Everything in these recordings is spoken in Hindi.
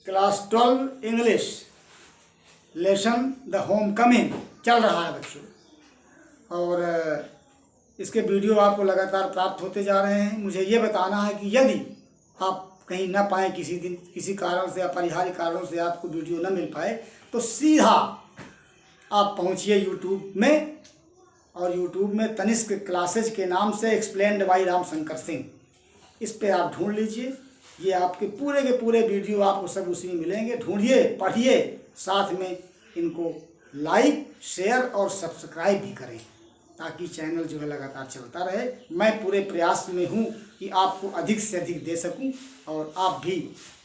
Class 12 English lesson the home coming चल रहा है बच्चों, और इसके वीडियो आपको लगातार प्राप्त होते जा रहे हैं। मुझे ये बताना है कि यदि आप कहीं ना पाएँ, किसी दिन किसी कारण से, अपरिहार्य कारणों से आपको वीडियो न मिल पाए, तो सीधा आप पहुंचिए यूट्यूब में, और यूट्यूब में तनिष्क क्लासेज के नाम से एक्सप्लेन्ड बाय रामशंकर सिंह, इस पे आप ढूंढ लीजिए। ये आपके पूरे वीडियो आपको सब उसी में मिलेंगे। ढूंढिए, पढ़िए, साथ में इनको लाइक, शेयर और सब्सक्राइब भी करें, ताकि चैनल जो है लगातार चलता रहे। मैं पूरे प्रयास में हूँ कि आपको अधिक से अधिक दे सकूँ, और आप भी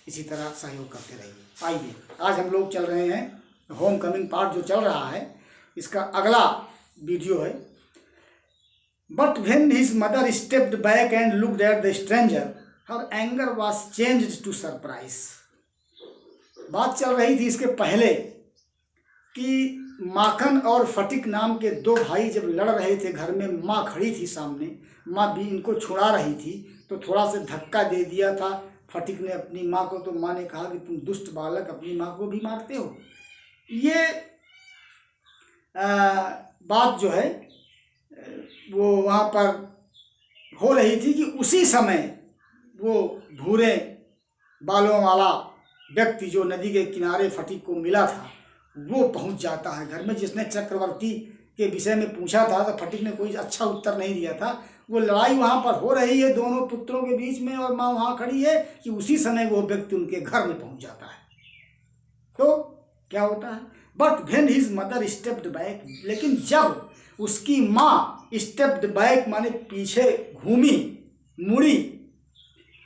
इसी तरह सहयोग करते रहिए। आइए, आज हम लोग चल रहे हैं होम कमिंग पार्ट जो चल रहा है, इसका अगला वीडियो है। But when his mother stepped back and looked at the stranger, her anger was changed to surprise. बात चल रही थी इसके पहले कि माखन और फटिक नाम के दो भाई जब लड़ रहे थे घर में, माँ खड़ी थी सामने, माँ भी इनको छुड़ा रही थी, तो थोड़ा सा धक्का दे दिया था फटिक ने अपनी माँ को। तो माँ ने कहा कि तुम दुष्ट बालक, अपनी माँ को भी मारते हो। ये बात जो है वो वहाँ पर हो रही थी कि उसी समय वो भूरे बालों वाला व्यक्ति जो नदी के किनारे फटिक को मिला था, वो पहुँच जाता है घर में। जिसने चक्रवर्ती के विषय में पूछा था, तो फटिक ने कोई अच्छा उत्तर नहीं दिया था। वो लड़ाई वहाँ पर हो रही है दोनों पुत्रों के बीच में, और माँ वहाँ खड़ी है कि उसी समय वो व्यक्ति उनके घर में पहुँच जाता है। तो क्या होता है, but when his mother stepped back, लेकिन जब उसकी माँ स्टेप्ड बैक माने पीछे घूमी, मुड़ी,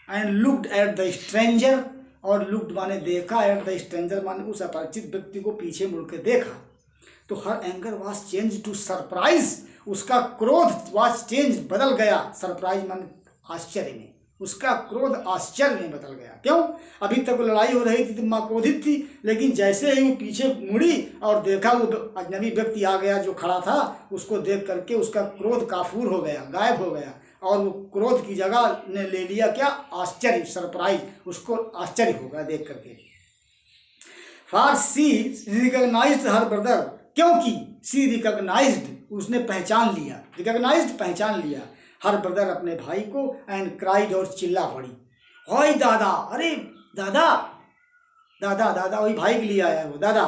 and looked at the stranger, और लुक्ड माने देखा, एट द स्ट्रेंजर माने उस अपरिचित व्यक्ति को पीछे मुड़ के देखा, तो her anger was change to surprise, उसका क्रोध वाज चेंज बदल गया, सरप्राइज माने आश्चर्य में, उसका क्रोध आश्चर्य में बदल गया। क्यों? अभी तक लड़ाई हो रही थी तो माँ क्रोधित थी, लेकिन जैसे ही वो पीछे मुड़ी और देखा वो अजनबी व्यक्ति आ गया जो खड़ा था, उसको देख करके उसका क्रोध काफूर हो गया, गायब हो गया, और वो क्रोध की जगह ने ले लिया क्या? आश्चर्य, सरप्राइज, उसको आश्चर्य हो गया देख करके। For she recognized her brother, क्योंकि सी रिकॉग्नाइज्ड, उसने पहचान लिया, रिकॉग्नाइज्ड पहचान लिया, हर ब्रदर अपने भाई को, एंड क्राइड और चिल्ला पड़ी, ओए दादा, अरे दादा, दादा दादा, वही भाई के लिए आया है वो, दादा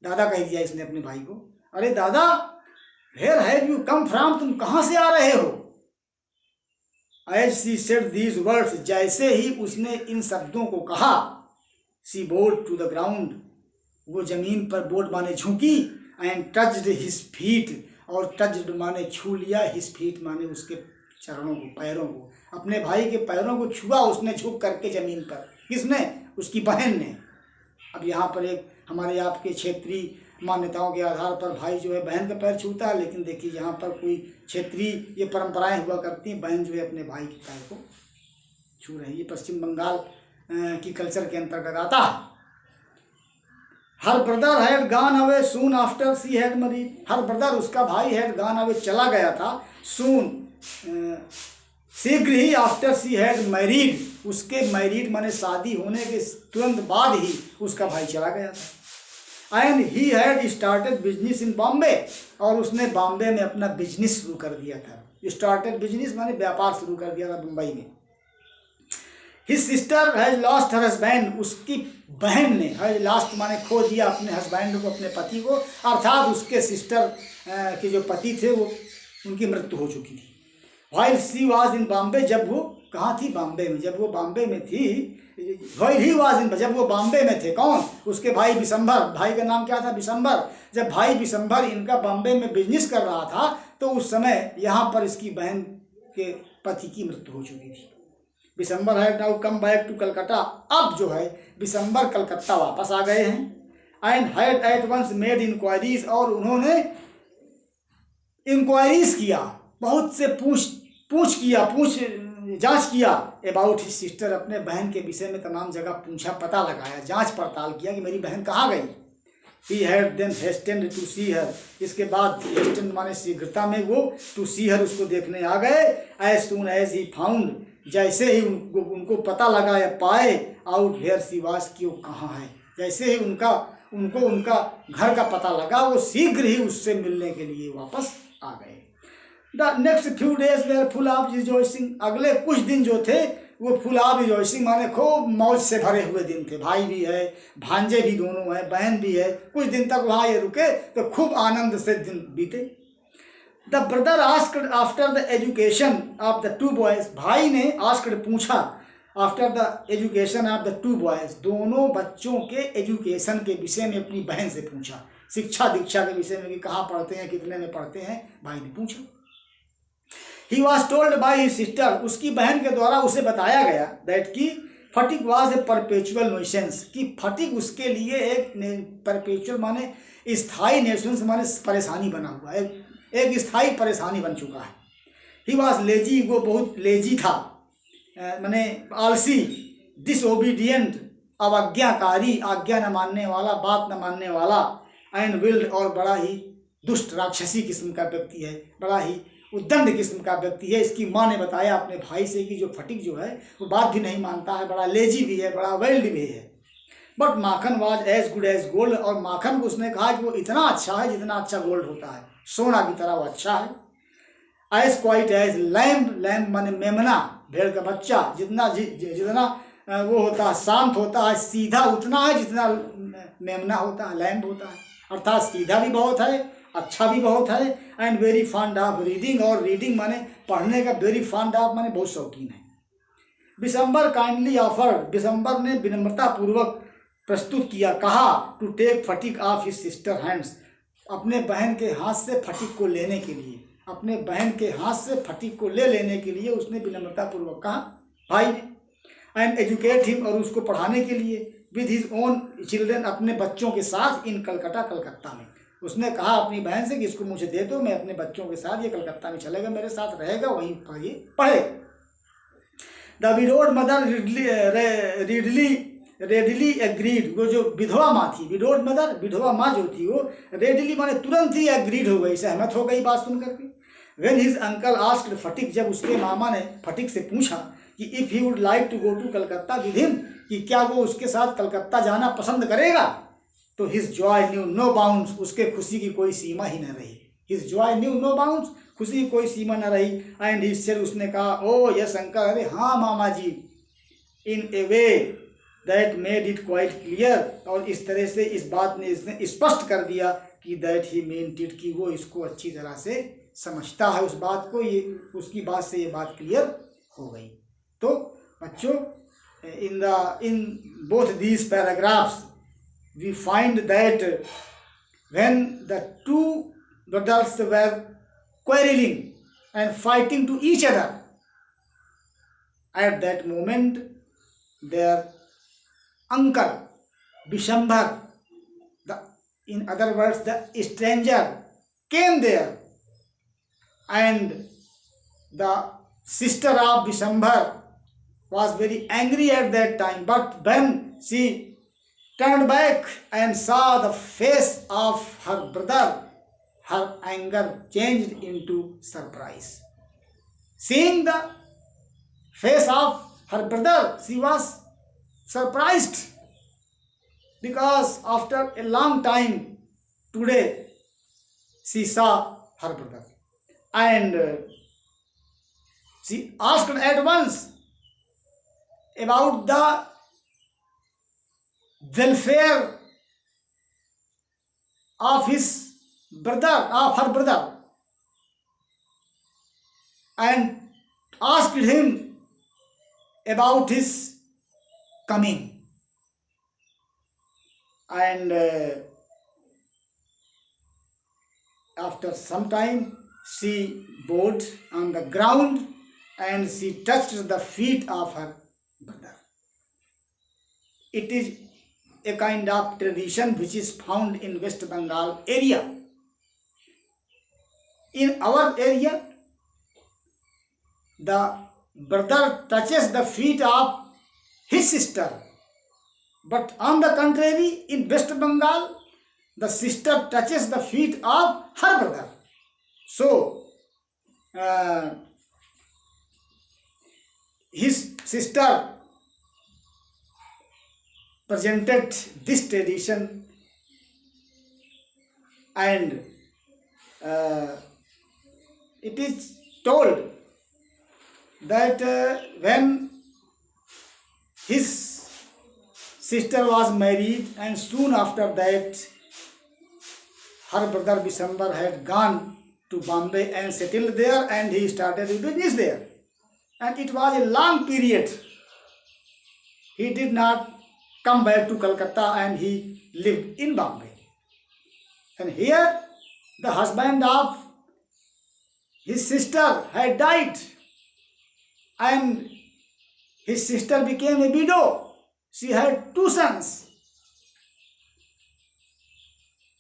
दादा कह दिया इसने अपने भाई को, अरे दादा, where have you come from, तुम कहाँ से आ रहे हो? As she said these words, जैसे ही उसने इन शब्दों को कहा, she bowed to the ground, वो जमीन पर बोर्ड माने झुकी, एंड टच्ड हिज फीट, और टच्ड माने छू लिया, हिज फीट माने उसके चरणों को, पैरों को, अपने भाई के पैरों को छुआ उसने झुक करके जमीन पर। किसने? उसकी बहन ने। अब यहाँ पर एक हमारे आपके क्षेत्रीय मान्यताओं के आधार पर भाई जो है बहन का पैर छूता है, लेकिन देखिए यहाँ पर कोई क्षेत्रीय ये परंपराएं हुआ करती हैं, बहन जो है अपने भाई के पैर को छू रही है। पश्चिम बंगाल की कल्चर के अंतर्गत आता है। Her brother had gone away soon after she had married, her brother उसका भाई हैड गॉन अवे चला गया था, सून शीघ्र ही, आफ्टर शी हैड मैरिड, उसके मैरिड माने शादी होने के तुरंत बाद ही उसका भाई चला गया था। And he had started business in Bombay, और उसने बॉम्बे में अपना बिजनेस शुरू कर दिया था। स्टार्टेड बिजनेस माने व्यापार शुरू कर दिया था मुंबई में। His sister has lost her husband, उसकी बहन ने, हैज लॉस्ट माने खो दिया अपने हस्बैंड को, अपने पति को, अर्थात उसके सिस्टर के जो पति थे वो उनकी मृत्यु हो चुकी थी। While she was in Bombay, जब वो कहाँ थी? बॉम्बे में। जब वो बॉम्बे में थी, व्हाइल ही वाज इन, जब वो बॉम्बे में थे, कौन? उसके भाई बिशंबर, भाई का नाम क्या था? बिशंबर। जब भाई बिशंबर इनका बॉम्बे में बिजनेस कर रहा था, तो उस समय यहाँ पर इसकी बहन के पति की मृत्यु हो चुकी थी। Bishambar had now come back to Calcutta, अब जो है बिशंबर कलकत्ता वापस आ गए हैं। And had at once made inquiries, और उन्होंने इंक्वायरीज किया, बहुत से पूछ जांच किया, अबाउट हिज सिस्टर, अपने बहन के विषय में तमाम जगह पूछा, पता लगाया, जांच पड़ताल किया कि मेरी बहन कहाँ गई। ही हैड देन हेस्टेंड टू सी हर, इसके बाद हेस्टेंड माने शीघ्रता में वो टू सी हर, उसको देखने आ गए। As soon as he found, जैसे ही उनको पता लगा या पाए, आउट वेयर शी वाज कि वो कहाँ है। जैसे ही उनको उनका घर का पता लगा, वो शीघ्र ही उससे मिलने के लिए वापस आ गए। The next few days were full of rejoicing, अगले कुछ दिन जो थे वो फुल ऑफ रिजॉइसिंग माने खूब मौज से भरे हुए दिन थे। भाई भी है, भांजे भी दोनों हैं, बहन भी है। कुछ दिन तक वहाँ ये रुके तो खूब आनंद से दिन बीते। The brother asked after the education of the two boys, भाई ने आस्क्ड पूछा after the education of the two boys, दोनों बच्चों के एजुकेशन के विषय में अपनी बहन से पूछा, शिक्षा दीक्षा के विषय में कि कहाँ पढ़ते हैं, कितने में पढ़ते हैं, भाई ने पूछा। He was told by his sister, उसकी बहन के द्वारा उसे बताया गया that कि फटिक was a perpetual nuisance, कि फटिक उसके लिए एक perpetual माने स्थायी nuisance माने परेशानी बना हुआ है, एक स्थायी परेशानी बन चुका है। He was lazy, वो बहुत लेजी था, माने आलसी, disobedient, अवज्ञाकारी, आज्ञा न मानने वाला, बात न मानने वाला, एंड विल्ड, और बड़ा ही दुष्ट राक्षसी किस्म का व्यक्ति है, बड़ा ही उद्दंड किस्म का व्यक्ति है। इसकी माँ ने बताया अपने भाई से कि जो फटिक जो है वो बात भी नहीं मानता है, बड़ा लेजी भी है, बड़ा वाइल्ड भी है। But Makhan was as good as gold, और माखन को उसने कहा कि वो इतना अच्छा है जितना अच्छा गोल्ड होता है, सोना की तरह वो अच्छा है। As quiet as lamb, lamb माने मेमना, भेड़ का बच्चा, जितना वो होता है, शांत होता है, सीधा उतना है जितना मेमना होता है, लैम्ब होता है, अर्थात सीधा भी बहुत है, अच्छा भी बहुत है। And very fond of reading, और रीडिंग माने पढ़ने का, वेरी फॉन्ड ऑफ माने बहुत शौकीन है। बिशंबर काइंडली ऑफर्ड, बिशंबर ने विनम्रता पूर्वक प्रस्तुत किया, कहा to take Phatik off his sister hands, अपने बहन के हाथ से फटिक को लेने के लिए, अपने बहन के हाथ से फटिक को ले लेने के लिए उसने विनम्रता पूर्वक कहा भाई ने। एंड एजुकेट हिम, और उसको पढ़ाने के लिए, विद हिज ओन चिल्ड्रन, अपने बच्चों के साथ, इन कलकत्ता में। उसने कहा अपनी बहन से कि इसको मुझे दे दो, मैं अपने बच्चों के साथ, ये कलकत्ता में चलेगा, मेरे साथ रहेगा, वहीं पर ये पढ़ेगा। The widowed mother readily agreed, वो जो विधवा माँ थी, विडोड मदर, विधवा माँ जो थी, वो रेडली माने तुरंत ही एग्रीड हो गई, सहमत हो गई बात सुन करके। When his uncle asked Phatik, जब उसके मामा ने फटिक से पूछा कि if he would like to go to Calcutta with him, कि क्या वो उसके साथ कलकत्ता जाना पसंद करेगा, तो his joy knew no bounds, उसके खुशी की कोई सीमा ही न रही। His joy knew no bounds, खुशी की कोई सीमा न रही। एंड ही सेड, उसने कहा ओ यस अंकल, अरे हाँ मामा ji, in a way that made it quite clear, और इस तरह से इस बात ने इसने स्पष्ट कर दिया कि दैट ही मेंट इट, कि वो इसको अच्छी तरह से समझता है उस बात को, ये उसकी बात से ये बात क्लियर हो गई। तो बच्चों, in both these paragraphs we find that when the two brothers were quarreling and fighting to each other, at that moment their uncle Bishambhar, in other words the stranger, came there, and the sister of Bishambhar was very angry at that time, but when she turned back and saw the face of her brother, her anger changed into surprise. Seeing the face of her brother, she was surprised, because after a long time today she saw her brother, and she asked at once about the welfare of his brother, of her brother, and asked him about his coming. And after some time she bowed on the ground and she touched the feet of her brother. It is a kind of tradition which is found in West Bengal area. In our area, the brother touches the feet of his sister, but on the contrary, in West Bengal, the sister touches the feet of her brother. So his sister presented this tradition, and it is told that when his sister was married, and soon after that her brother Bisambar had gone to Bombay and settled there, and he started his business there. And it was a long period. He did not come back to Calcutta, and he lived in Bombay. And here the husband of his sister had died, and his sister became a widow. She had 2 sons.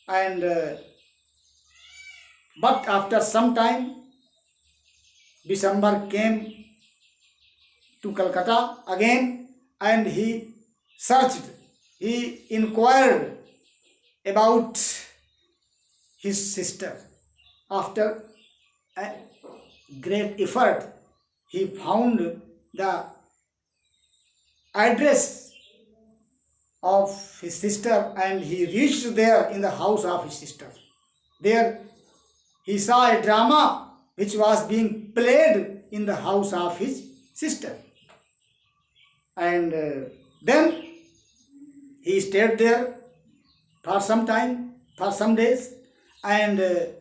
And but after some time, Bisambar came to Calcutta again, and he searched, he inquired about his sister. After a great effort, he found the address of his sister, and he reached there in the house of his sister. There he saw a drama which was being played in the house of his sister. And then he stayed there for some time, for some days, and there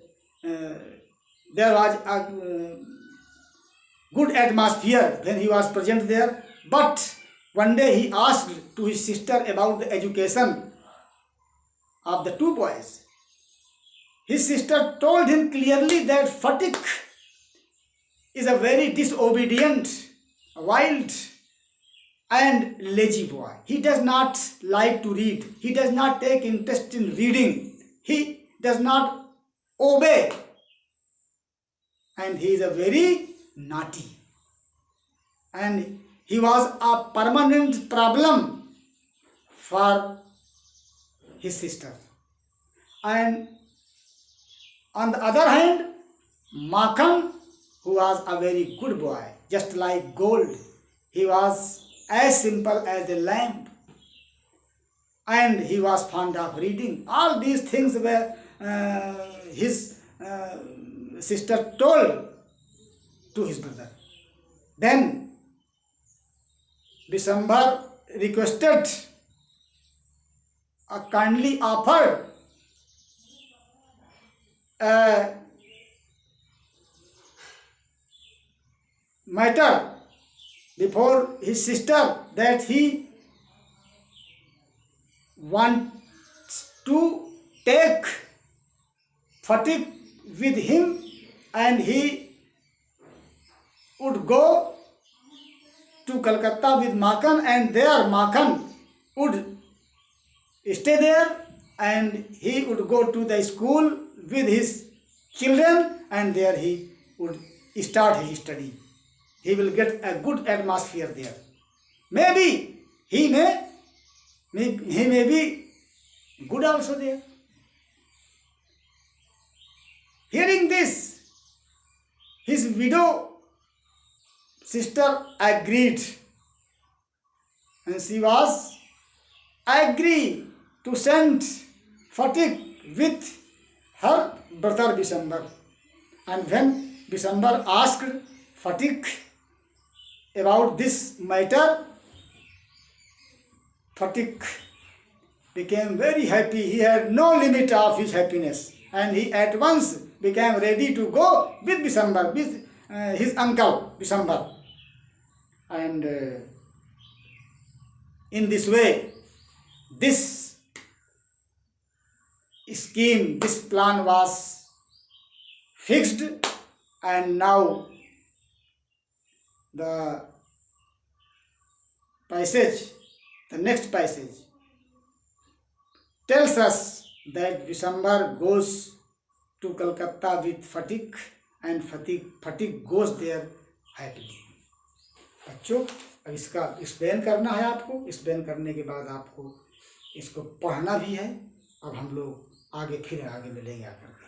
was a good atmosphere when he was present there. But one day he asked to his sister about the education of the 2 boys. His sister told him clearly that Phatik is a very disobedient, wild and lazy boy. He does not like to read. He does not take interest in reading. He does not obey. And he is a very naughty. And he was a permanent problem for his sister. And on the other hand, Makhan, who was a very good boy, just like gold, he was as simple as a lamp, and he was fond of reading. All these things were his sister told to his brother. Then Bisambar requested, kindly offered a matter before his sister, that he wants to take Phatik with him, and he would go to Calcutta with Makhan, and there Makhan would stay there, and he would go to the school with his children, and there he would start his study. He will get a good atmosphere there. Maybe he may be good also there. Hearing this, his widow sister agreed, and she was agree to send Phatik with her brother Bisambar. And when Bisambar asked Phatik about this matter, Phatik became very happy. He had no limit of his happiness, and he at once became ready to go with Bisambar, with his uncle Bisambar. And in this way, this scheme, this plan was fixed, and now the next passage tells us that Bisambar goes to Calcutta with Phatik, and Phatik goes there happily. बच्चों, अब इसका एक्सप्लेन करना है आपको। एक्सप्लेन करने के बाद आपको इसको पढ़ना भी है। अब हम लोग आगे मिलेंगे आकर।